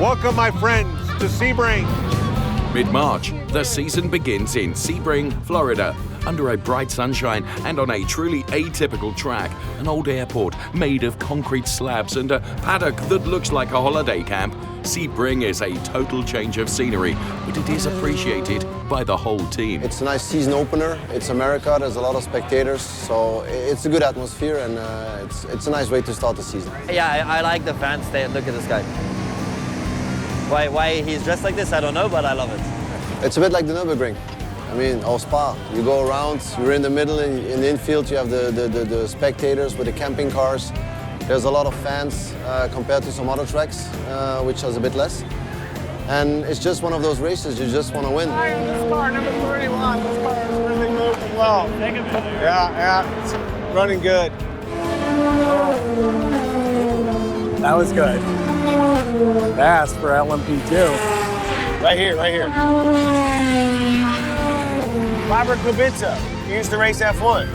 Welcome, my friends, to Sebring. Mid-March, the season begins in Sebring, Florida, under a bright sunshine and on a truly atypical track, an old airport made of concrete slabs and a paddock that looks like a holiday camp. Sebring is a total change of scenery, but it is appreciated by the whole team. It's a nice season opener. It's America, there's a lot of spectators, so it's a good atmosphere and it's a nice way to start the season. Yeah, I like the fans. Look at this guy. Why he's dressed like this, I don't know, but I love it. It's a bit like the Nürburgring. I mean, or Spa. You go around, you're in the middle, in the infield you have the spectators with the camping cars. There's a lot of fans compared to some other tracks, which has a bit less. And it's just one of those races you just want to win. This car, number 31, this car is really moving well. Yeah, it's running good. That was good. Fast for LMP2. Right here. Robert Kubica, he used to race F1.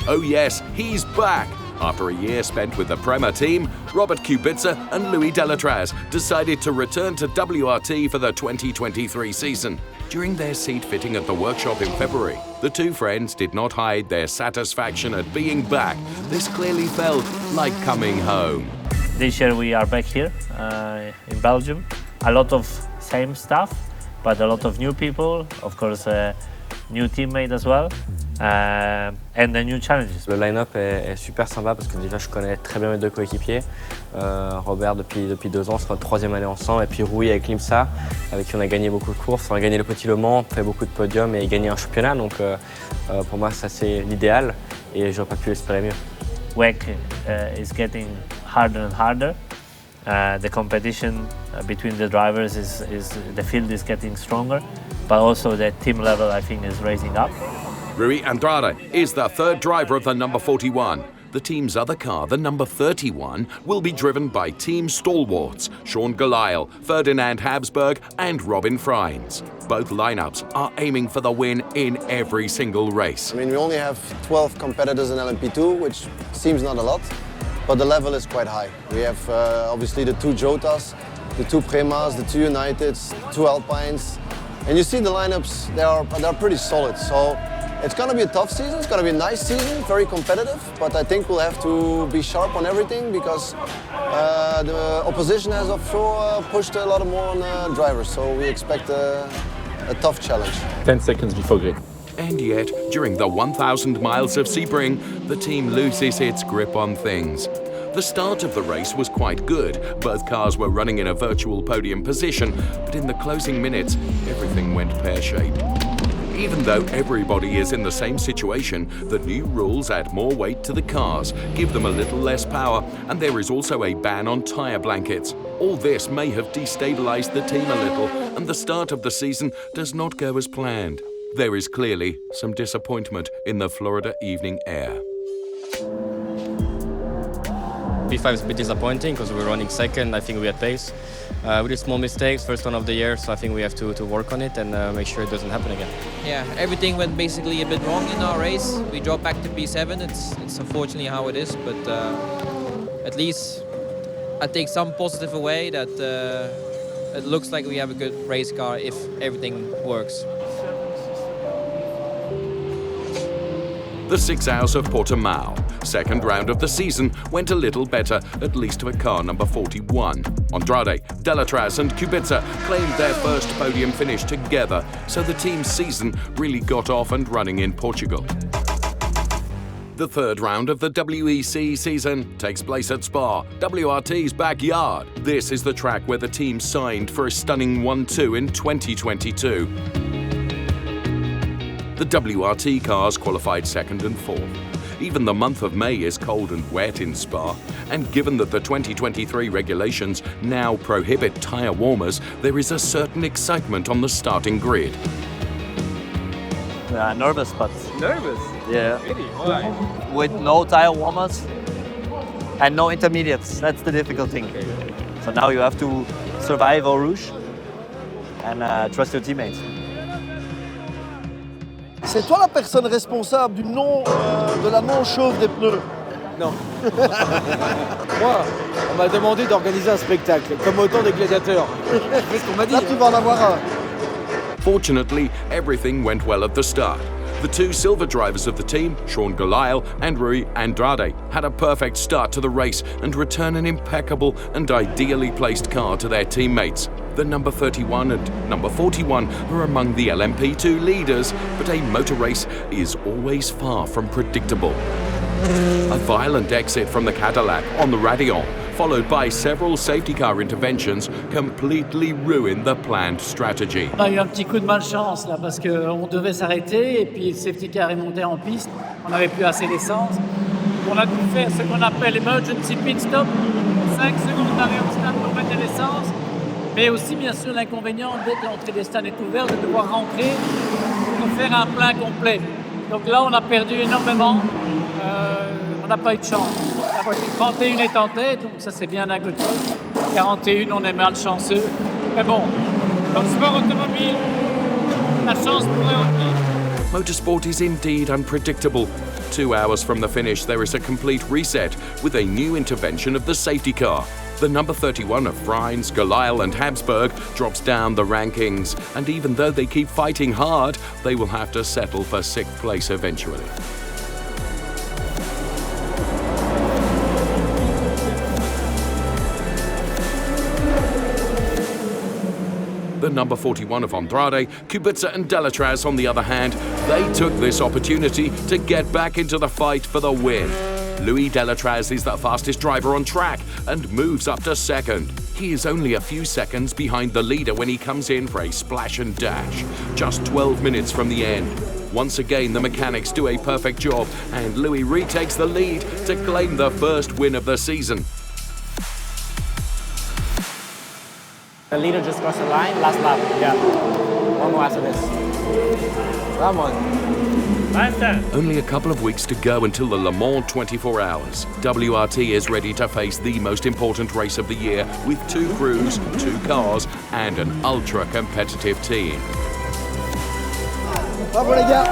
Oh yes, he's back. After a year spent with the Prema team, Robert Kubica and Louis Deletraz decided to return to WRT for the 2023 season. During their seat fitting at the workshop in February, the two friends did not hide their satisfaction at being back. This clearly felt like coming home. This year we are back here in Belgium. A lot of same stuff, but a lot of new people, of course, new teammate as well, and the new challenges. Le line-up est super sympa parce que déjà je connais très bien mes deux coéquipiers. Robert depuis 2 ans, c'est notre 3e année ensemble, et puis Rui avec l'IMSA, avec qui on a gagné beaucoup de courses. On a gagné le Petit Le Mans, fait beaucoup de podiums et gagné un championnat, donc pour moi ça c'est l'idéal et j'aurais pas pu espérer mieux. WEC is getting harder and harder. The competition between the drivers the field is getting stronger, but also the team level I think is raising up. Rui Andrade is the third driver of the number 41. The team's other car, the number 31, will be driven by team stalwarts Sean Gelael, Ferdinand Habsburg and Robin Freins. Both lineups are aiming for the win in every single race. I mean, we only have 12 competitors in LMP2, which seems not a lot, but the level is quite high. We have obviously the 2 Jotas, the 2 Premas, the 2 Uniteds, 2 Alpines, and you see the lineups, they're pretty solid. So it's going to be a tough season, it's going to be a nice season, very competitive, but I think we'll have to be sharp on everything because the opposition has offshore pushed a lot more on drivers, so we expect a tough challenge. 10 seconds before grid. And yet, during the 1,000 miles of Sebring, the team loses its grip on things. The start of the race was quite good. Both cars were running in a virtual podium position, but in the closing minutes, everything went pear-shaped. Even though everybody is in the same situation, the new rules add more weight to the cars, give them a little less power, and there is also a ban on tyre blankets. All this may have destabilized the team a little, and the start of the season does not go as planned. There is clearly some disappointment in the Florida evening air. P5 is a bit disappointing because we're running second. I think we had pace. We did small mistakes, first one of the year, so I think we have to work on it and make sure it doesn't happen again. Yeah, everything went basically a bit wrong in our race. We dropped back to P7. It's unfortunately how it is, but at least I take some positive away that it looks like we have a good race car if everything works. The 6 hours of Portimao, second round of the season, went a little better, at least for car number 41. Andrade, Deletraz and Kubica claimed their first podium finish together, so the team's season really got off and running in Portugal. The third round of the WEC season takes place at Spa, WRT's backyard. This is the track where the team signed for a stunning 1-2 in 2022. The WRT cars qualified 2nd and 4th. Even the month of May is cold and wet in Spa, and given that the 2023 regulations now prohibit tyre warmers, there is a certain excitement on the starting grid. Nervous, but... Nervous? Yeah. Really? Why? With no tyre warmers and no intermediates, that's the difficult thing. So now you have to survive Eau Rouge and trust your teammates. C'est toi la personne responsable de la non-chauffe des pneus. Non. Moi, on m'a demandé d'organiser un spectacle, comme autant des gladiateurs. C'est ce qu'on m'a dit. Là, tu vas en avoir un. Fortunately, everything went well at the start. The two silver drivers of the team, Sean Gelael and Rui Andrade, had a perfect start to the race and return an impeccable and ideally placed car to their teammates. The number 31 and number 41 are among the LMP2 leaders, but a motor race is always far from predictable. A violent exit from the Cadillac on the Raidillon, followed by several safety car interventions, completely ruined the planned strategy. On a eu un petit coup de malchance là parce qu'on devait s'arrêter et puis le safety car est monté en piste, on n'avait plus assez d'essence. On a dû faire ce qu'on appelle emergency pit stop, 5 secondes d'arrêt au stand pour mettre de l'essence, mais aussi bien sûr l'inconvénient dès que l'entrée des stands est ouverte de devoir rentrer pour faire un plein complet. Donc là on a perdu énormément, on n'a pas eu de chance. La voiture 31 est en tête, donc ça c'est bien d'un côté. 41, on est malchanceux. Mais bon, dans le sport automobile, la chance pourrait revenir. Motorsport is indeed unpredictable. 2 hours from the finish, there is a complete reset with a new intervention of the safety car. The number 31 of Freins, Gelael and Habsburg drops down the rankings, and even though they keep fighting hard, they will have to settle for 6th place eventually. The number 41 of Andrade, Kubica and Deletraz, on the other hand, they took this opportunity to get back into the fight for the win. Louis Deletraz is the fastest driver on track and moves up to second. He is only a few seconds behind the leader when he comes in for a splash and dash, just 12 minutes from the end. Once again, the mechanics do a perfect job, and Louis retakes the lead to claim the first win of the season. The leader just crossed the line, last lap, yeah. One more after this. Come on. Only a couple of weeks to go until the Le Mans 24 Hours. WRT is ready to face the most important race of the year with 2 crews, 2 cars, and an ultra-competitive team. Bravo les gars.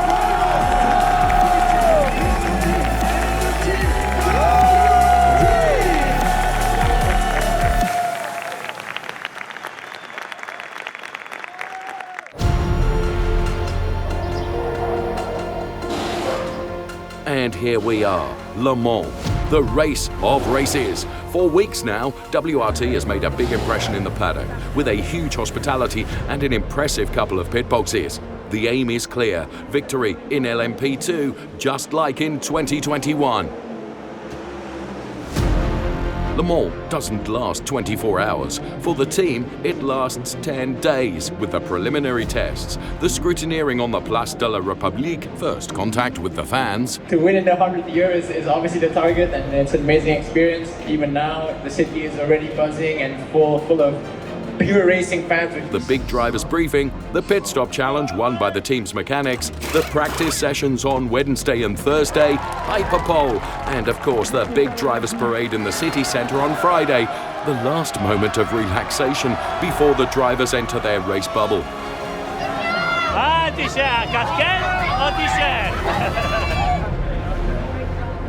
And here we are, Le Mans, the race of races. For weeks now, WRT has made a big impression in the paddock, with a huge hospitality and an impressive couple of pit boxes. The aim is clear, victory in LMP2, just like in 2021. Le Mans doesn't last 24 hours. For the team, it lasts 10 days with the preliminary tests, the scrutineering on the Place de la République, first contact with the fans. To win in the 100th year is obviously the target, and it's an amazing experience. Even now, the city is already buzzing and full of pure racing fans. The big drivers briefing, the pit stop challenge won by the team's mechanics, the practice sessions on Wednesday and Thursday, Hyperpole, and of course the big drivers parade in the city centre on Friday, the last moment of relaxation before the drivers enter their race bubble.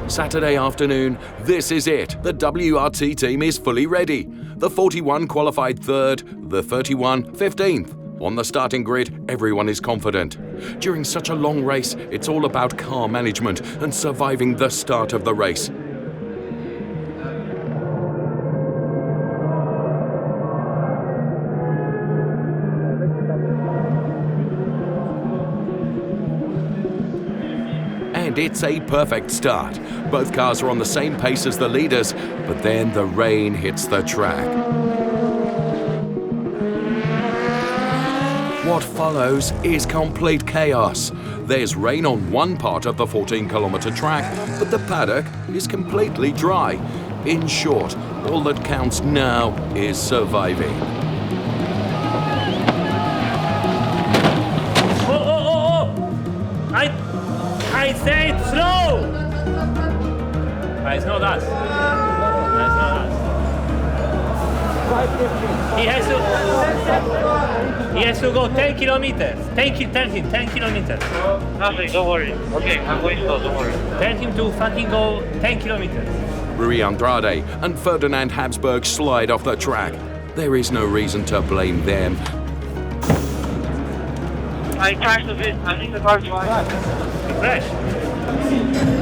Saturday afternoon, this is it. The WRT team is fully ready. The 41 qualified 3rd, the 31 15th. On the starting grid, everyone is confident. During such a long race, it's all about car management and surviving the start of the race. And it's a perfect start. Both cars are on the same pace as the leaders, but then the rain hits the track. What follows is complete chaos. There's rain on one part of the 14-kilometer track, but the paddock is completely dry. In short, all that counts now is surviving. I say slow! It's not us. It's not us. He has to go 10 kilometers. Tell him 10 kilometers. Nothing, don't worry. Okay, I'm going slow, don't worry. Tell him to fucking go 10 kilometers. Rui Andrade and Ferdinand Habsburg slide off the track. There is no reason to blame them. I crashed a bit. I think the car's fine. You crashed.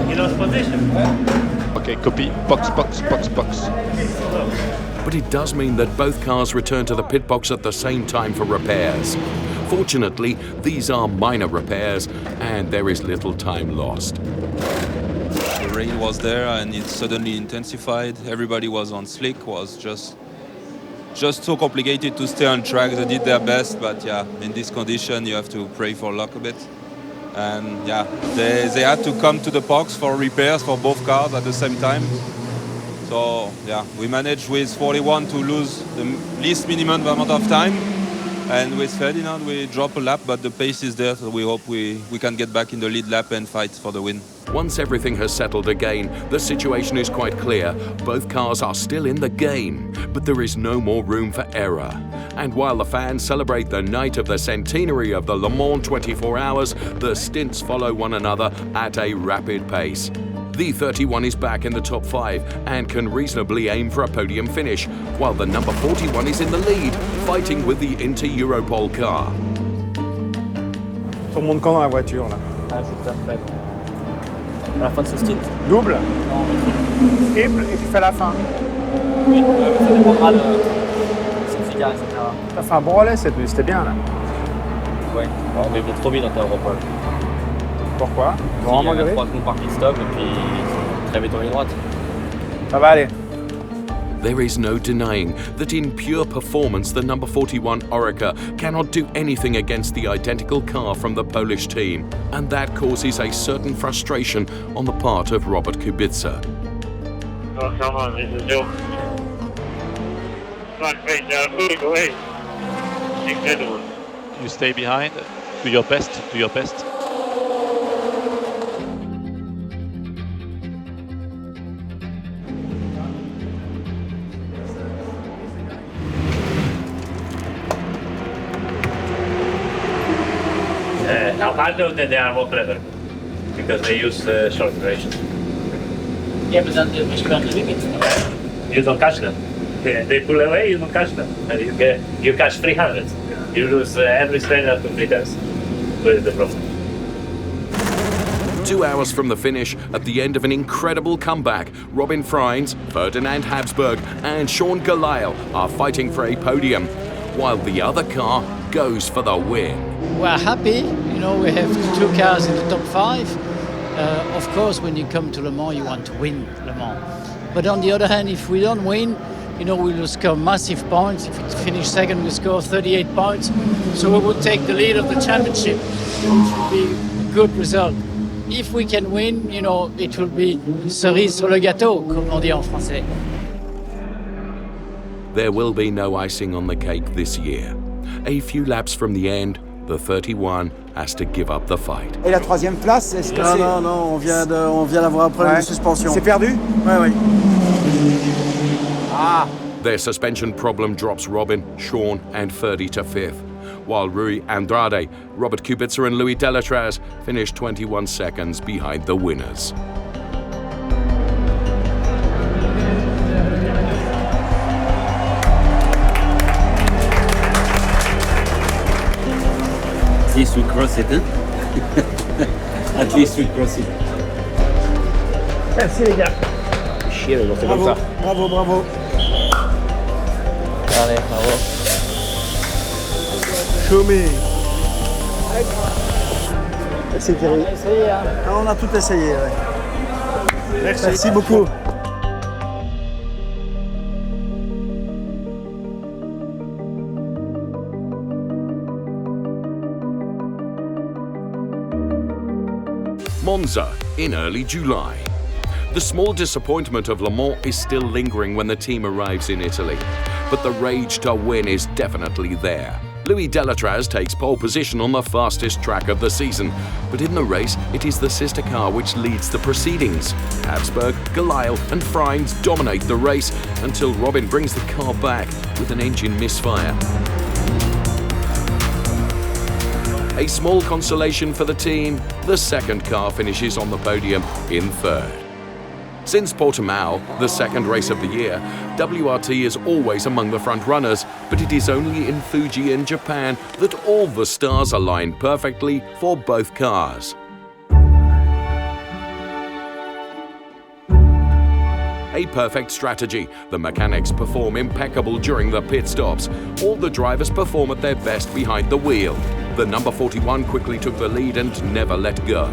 You lost position. Okay, copy. Box. But it does mean that both cars return to the pit box at the same time for repairs. Fortunately, these are minor repairs and there is little time lost. The rain was there and it suddenly intensified. Everybody was on slick, was just so complicated to stay on track. They did their best, but yeah, in this condition you have to pray for luck a bit. And yeah, they had to come to the box for repairs for both cars at the same time. So yeah, we managed with 41 to lose the least minimum amount of time. And with Ferdinand we drop a lap, but the pace is there, so we hope we can get back in the lead lap and fight for the win. Once everything has settled again, the situation is quite clear. Both cars are still in the game, but there is no more room for error. And while the fans celebrate the night of the centenary of the Le Mans 24 hours, the stints follow one another at a rapid pace. The 31 is back in the top 5 and can reasonably aim for a podium finish, while the number 41 is in the lead, fighting with the Inter-Europol car. Tout le monde quand dans la voiture là? Ah, juste après. À la fin de ce stint. Double? Triple et tu fais la fin. Oui, ça dépendra de safety car, etc. T'as fait un bon relais cette nuit, c'était bien là. Ouais, on est trop vite dans ta Europol. Pourquoi? Il y a 3 secondes par pit stop et puis très vite en ligne droite. Ça va aller. There is no denying that in pure performance, the number 41 Orica cannot do anything against the identical car from the Polish team, and that causes a certain frustration on the part of Robert Kubica. Oh, come on, this is a joke. Come on, great, moving away. Incredible. You stay behind, do your best. Now I know that they are more clever because they use short duration. Yeah, but then they push beyond the limit. You don't catch them. They pull away, you don't catch them. And you catch 300. You lose every straight up to 3 times. Where is the problem? 2 hours from the finish, at the end of an incredible comeback, Robin Freins, Ferdinand Habsburg and Sean Gelael are fighting for a podium, while the other car goes for the win. We're happy, you know, we have 2 cars in the top 5. Of course, when you come to Le Mans, you want to win Le Mans. But on the other hand, if we don't win, you know, we will score massive points. If we finish second, we score 38 points. So we would take the lead of the championship, which would be a good result. If we can win, you know, it will be cerise sur le gâteau, comme on dit en français. There will be no icing on the cake this year. A few laps from the end, the 31 has to give up the fight. Et la 3e place, est-ce que c'est... Non, on vient d'avoir un problème de suspension. C'est perdu? Oui. Ah! Their suspension problem drops Robin, Sean and Ferdy to 5th, while Rui Andrade, Robert Kubica and Louis Deletraz finish 21 seconds behind the winners. At least we cross it, hein? At least we cross it. Merci les gars. Chier, ils ont fait comme ça. Bravo. Allez, bravo. Show me. Merci Thierry. On a essayé, hein. On a tout essayé, ouais. Merci beaucoup. Monza in early July. The small disappointment of Le Mans is still lingering when the team arrives in Italy, but the rage to win is definitely there. Deletraz takes pole position on the fastest track of the season, but in the race it is the sister car which leads the proceedings. Habsburg, Gelael and Freins dominate the race until Robin brings the car back with an engine misfire. A small consolation for the team, the second car finishes on the podium in third. Since Portimao, the second race of the year, WRT is always among the front runners, but it is only in Fuji in Japan that all the stars align perfectly for both cars. A perfect strategy. The mechanics perform impeccable during the pit stops. All the drivers perform at their best behind the wheel. The number 41 quickly took the lead and never let go,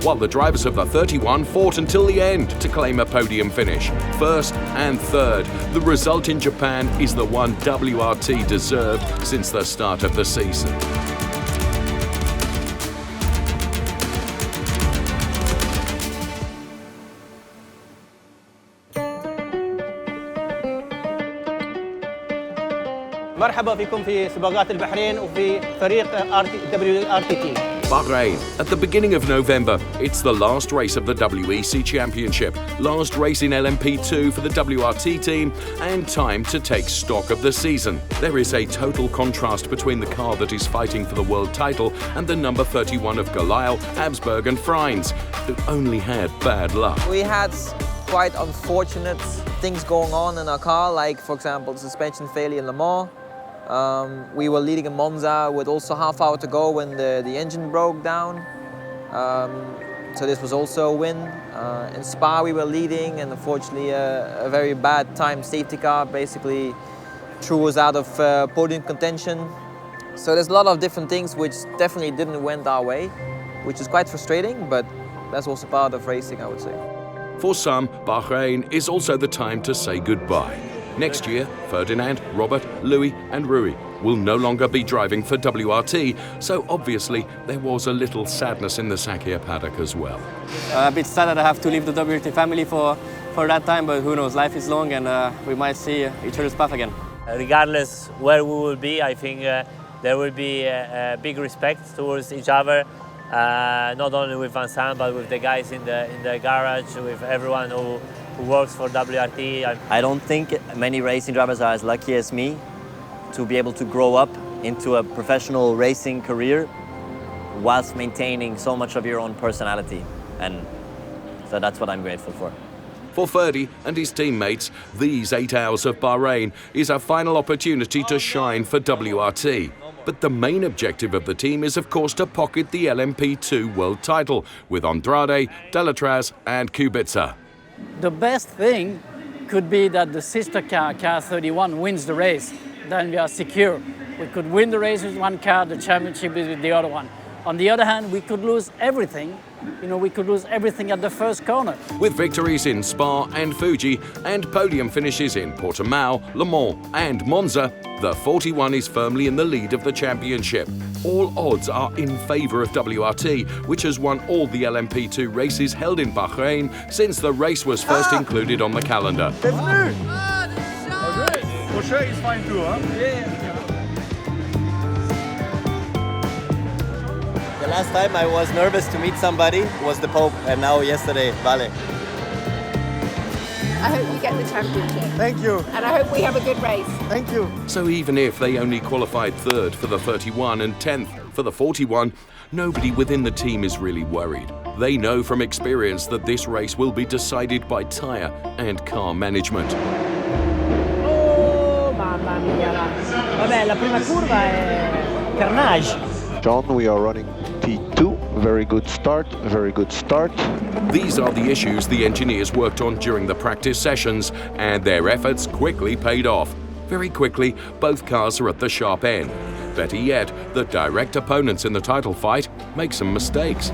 while the drivers of the 31 fought until the end to claim a podium finish, first and third. The result in Japan is the one WRT deserved since the start of the season. مرحبا فيكم في سباقات البحرين وفي فريق WRT. Bahrain. At the beginning of November, it's the last race of the WEC Championship, last race in LMP2 for the WRT team, and time to take stock of the season. There is a total contrast between the car that is fighting for the world title and the number 31 of Gelael, Habsburg and Freins, who only had bad luck. We had quite unfortunate things going on in our car, like for example, suspension failure in Le Mans. We were leading in Monza with also half hour to go when the engine broke down. So this was also a win. In Spa we were leading, and unfortunately a very bad time safety car basically threw us out of podium contention. So there's a lot of different things which definitely didn't went our way, which is quite frustrating, but that's also part of racing, I would say. For some, Bahrain is also the time to say goodbye. Next year, Ferdinand, Robert, Louis and Rui will no longer be driving for WRT, so obviously there was a little sadness in the Sakhir paddock as well. A bit sad that I have to leave the WRT family for that time, but who knows, life is long and we might see each other's path again. Regardless where we will be, I think there will be a big respect towards each other, not only with Vincent, but with the guys in the garage, with everyone who works for WRT. I don't think many racing drivers are as lucky as me to be able to grow up into a professional racing career whilst maintaining so much of your own personality. And so that's what I'm grateful for. For Ferdy and his teammates, these 8 hours of Bahrain is a final opportunity to shine for WRT. But the main objective of the team is, of course, to pocket the LMP2 world title with Andrade, Deletraz and Kubica. The best thing could be that the sister car, car 31, wins the race. Then we are secure. We could win the race with one car, the championship is with the other one. On the other hand, we could lose everything. You know, we could lose everything at the first corner. With victories in Spa and Fuji and podium finishes in Portimao, Le Mans and Monza, the 41 is firmly in the lead of the championship. All odds are in favour of WRT, which has won all the LMP2 races held in Bahrain since the race was first included on the calendar. Rocher is fine too, huh? The last time I was nervous to meet somebody was the Pope, and now yesterday, Vale. I hope you get the championship. Thank you. And I hope we have a good race. Thank you. So even if they only qualified third for the 31 and 10th for the 41, nobody within the team is really worried. They know from experience that this race will be decided by tyre and car management. Oh, mamma mia. Vabbè, la prima curva è carnage. John, we are running P2. Very good start, very good start. These are the issues the engineers worked on during the practice sessions, and their efforts quickly paid off. Very quickly, both cars are at the sharp end. Better yet, the direct opponents in the title fight make some mistakes.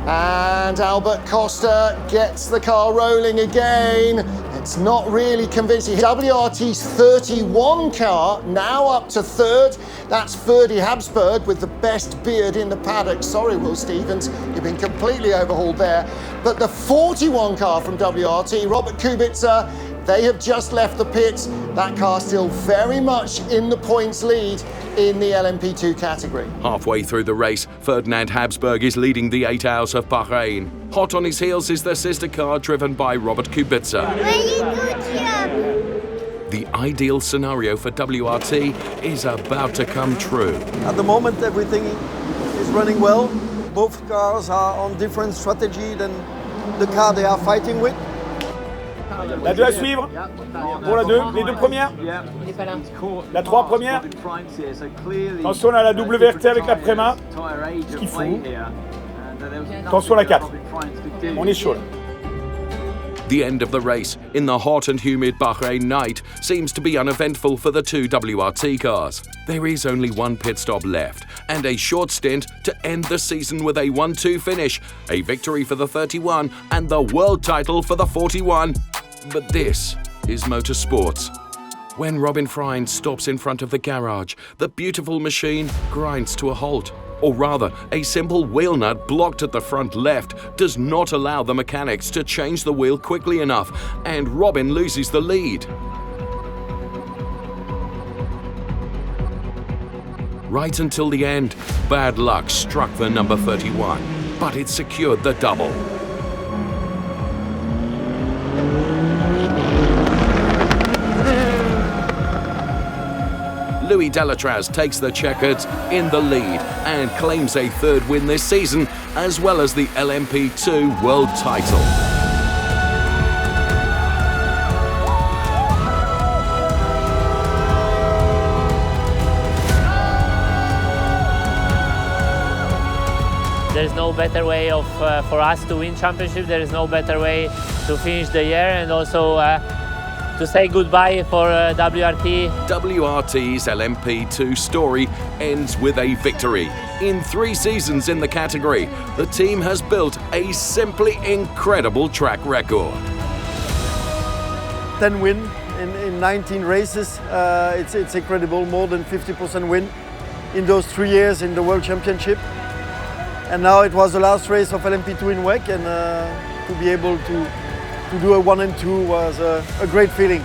And Albert Costa gets the car rolling again. It's not really convincing. WRT's 31 car now up to third. That's Ferdy Habsburg with the best beard in the paddock. Sorry, Will Stevens, you've been completely overhauled there. But the 41 car from WRT, Robert Kubica, They have just left the pits. That car still very much in the points lead in the LMP2 category. Halfway through the race, Ferdinand Habsburg is leading the 8 Hours of Bahrain. Hot on his heels is the sister car driven by Robert Kubica. The ideal scenario for WRT is about to come true. At the moment, everything is running well. Both cars are on different strategy than the car they are fighting with. La 2 à suivre. Pour la 2, les 2 premières. La 3 première. Attention à la WRT avec la Préma. Ce qu'il faut. Attention à la 4. On est chaud là. The end of the race in the hot and humid Bahrain night seems to be uneventful for the 2 WRT cars. There is only one pit stop left and a short stint to end the season with a 1-2 finish, a victory for the 31 and the world title for the 41. But this is motorsports. When Robin Freund stops in front of the garage, the beautiful machine grinds to a halt. Or rather, a simple wheel nut blocked at the front left does not allow the mechanics to change the wheel quickly enough, and Robin loses the lead. Right until the end, bad luck struck the number 31, but it secured the double. Louis Deletraz takes the checkers in the lead and claims a third win this season, as well as the LMP2 world title. There is no better way for us to win championship. There is no better way to finish the year, and also to say goodbye for WRT. WRT's LMP2 story ends with a victory. In 3 seasons in the category, the team has built a simply incredible track record. 10 wins in 19 races. It's incredible, more than 50% win in those 3 years in the World Championship. And now it was the last race of LMP2 in WEC, and to be able to do a 1 and 2 was a great feeling.